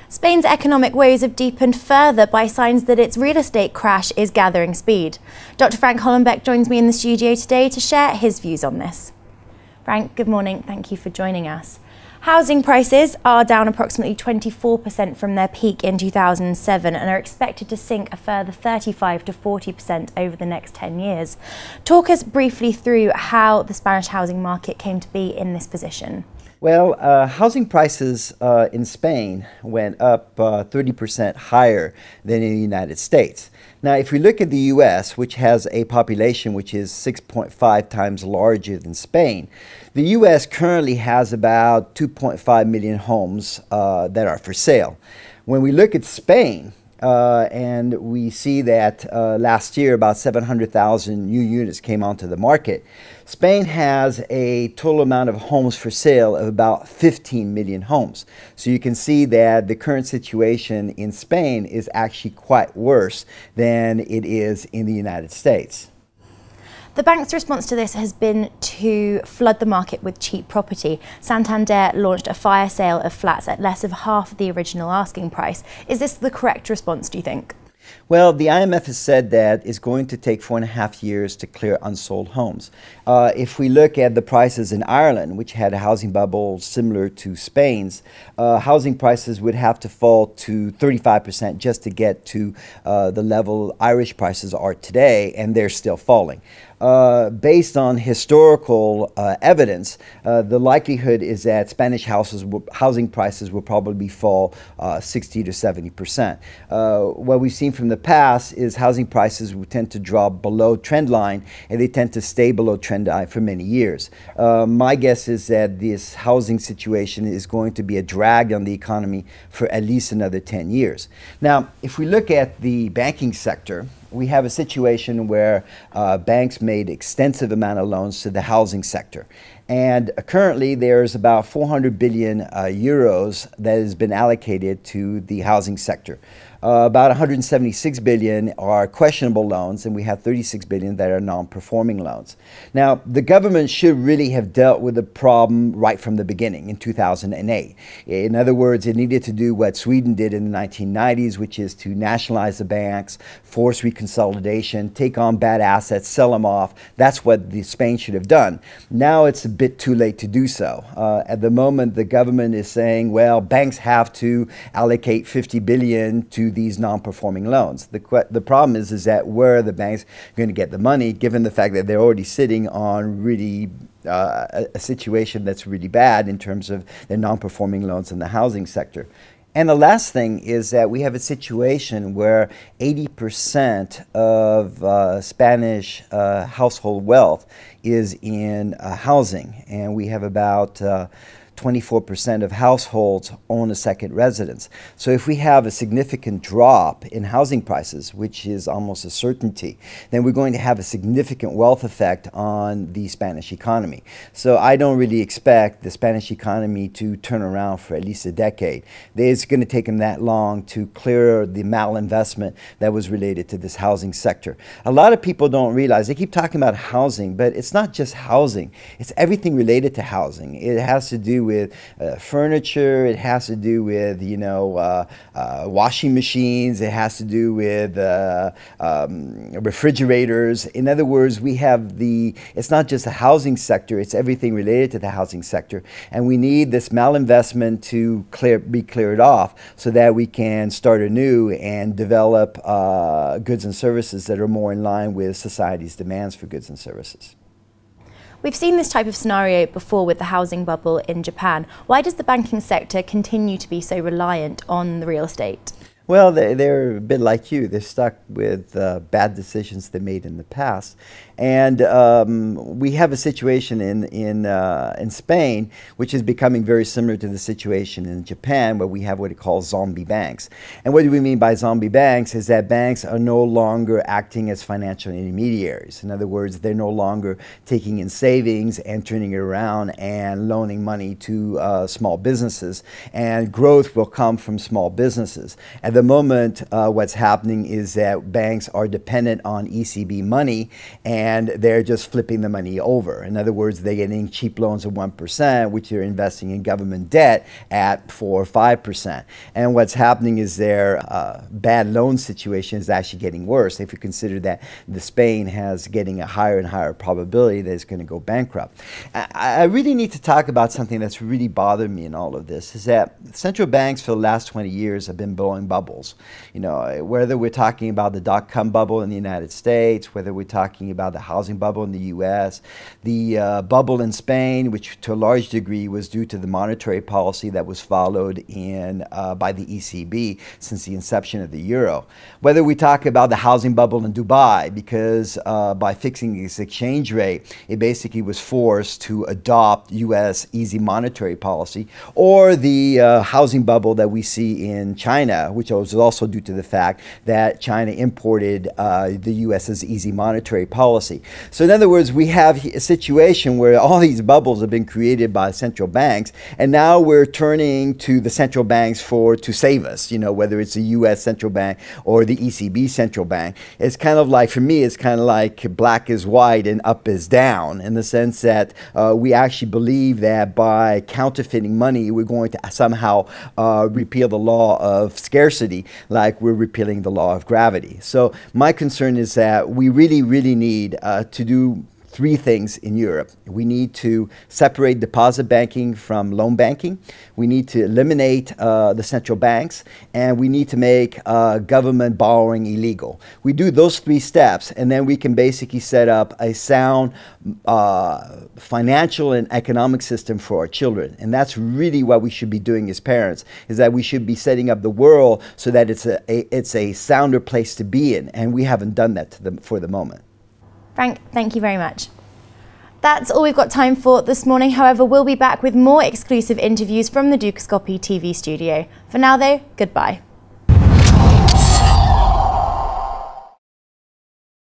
Spain's economic woes have deepened further by signs that its real estate crash is gathering speed. Dr. Frank Hollenbeck joins me in the studio today to share his views on this. Frank, good morning. Thank you for joining us. Housing prices are down approximately 24% from their peak in 2007 and are expected to sink a further 35 to 40% over the next 10 years. Talk us briefly through how the Spanish housing market came to be in this position. Well, housing prices in Spain went up 30% higher than in the United States. Now, if we look at the U.S., which has a population which is 6.5 times larger than Spain, the U.S. currently has about 2.5 million homes that are for sale. When we look at Spain, and we see that last year about 700,000 new units came onto the market. Spain has a total amount of homes for sale of about 15 million homes. So you can see that the current situation in Spain is actually quite worse than it is in the United States. The bank's response to this has been to flood the market with cheap property. Santander launched a fire sale of flats at less of half the original asking price. Is this the correct response, do you think? Well, the IMF has said that it's going to take 4.5 years to clear unsold homes. If we look at the prices in Ireland, which had a housing bubble similar to Spain's, housing prices would have to fall to 35% just to get to the level Irish prices are today, and they're still falling. Based on historical evidence, the likelihood is that Spanish housing prices will probably fall 60 to 70%. What we've seen from the past is housing prices will tend to drop below trend line, and they tend to stay below trend line for many years. My guess is that this housing situation is going to be a drag on the economy for at least another 10 years. Now, if we look at the banking sector, we have a situation where banks made extensive amount of loans to the housing sector. And currently there's about 400 billion euros that has been allocated to the housing sector. About 176 billion are questionable loans, and we have 36 billion that are non-performing loans. Now, the government should really have dealt with the problem right from the beginning in 2008. In other words, it needed to do what Sweden did in the 1990s, which is to nationalize the banks, force reconsolidation, take on bad assets, sell them off. That's what Spain should have done. Now it's a bit too late to do so. At the moment, the government is saying, well, banks have to allocate 50 billion to these non-performing loans. The problem is that where are the banks going to get the money, given the fact that they're already sitting on really a situation that's really bad in terms of their non-performing loans in the housing sector. And the last thing is that we have a situation where 80% of Spanish household wealth is in housing, and we have about 24% of households own a second residence. So if we have a significant drop in housing prices, which is almost a certainty, then we're going to have a significant wealth effect on the Spanish economy. So I don't really expect the Spanish economy to turn around for at least a decade. It's going to take them that long to clear the malinvestment that was related to this housing sector. A lot of people don't realize, they keep talking about housing, but it's not just housing. It's everything related to housing. It has to do with furniture, it has to do with, washing machines, it has to do with refrigerators. In other words, we have it's not just the housing sector, it's everything related to the housing sector. And we need this malinvestment to be cleared off so that we can start anew and develop goods and services that are more in line with society's demands for goods and services. We've seen this type of scenario before with the housing bubble in Japan. Why does the banking sector continue to be so reliant on the real estate? Well, they're a bit like you. They're stuck with bad decisions they made in the past. And we have a situation in Spain, which is becoming very similar to the situation in Japan, where we have what it calls zombie banks. And what do we mean by zombie banks is that banks are no longer acting as financial intermediaries. In other words, they're no longer taking in savings and turning it around and loaning money to small businesses. And growth will come from small businesses. At the moment, what's happening is that banks are dependent on ECB money, and they're just flipping the money over. In other words, they're getting cheap loans of 1%, which they're investing in government debt at 4 or 5%. And what's happening is their bad loan situation is actually getting worse. If you consider that Spain has getting a higher and higher probability that it's going to go bankrupt. I really need to talk about something that's really bothered me in all of this, is that central banks for the last 20 years have been blowing bubbles. You know, whether we're talking about the dot-com bubble in the United States, whether we're talking about the housing bubble in the US, the bubble in Spain, which to a large degree was due to the monetary policy that was followed by the ECB since the inception of the euro. Whether we talk about the housing bubble in Dubai, because by fixing its exchange rate, it basically was forced to adopt US easy monetary policy, or the housing bubble that we see in China, which was also due to the fact that China imported the US's easy monetary policy. So in other words, we have a situation where all these bubbles have been created by central banks, and now we're turning to the central banks to save us, you know, whether it's the US central bank or the ECB central bank. It's kind of like, for me, it's kind of like black is white and up is down, in the sense that we actually believe that by counterfeiting money, we're going to somehow repeal the law of scarcity, like we're repealing the law of gravity. So my concern is that we really, really need to do three things in Europe. We need to separate deposit banking from loan banking. We need to eliminate the central banks, and we need to make government borrowing illegal. We do those three steps, and then we can basically set up a sound financial and economic system for our children. And that's really what we should be doing as parents, is that we should be setting up the world so that it's a sounder place to be in, and we haven't done that for the moment. Frank, thank you very much. That's all we've got time for this morning. However, we'll be back with more exclusive interviews from the Dukascopy TV studio. For now though, goodbye.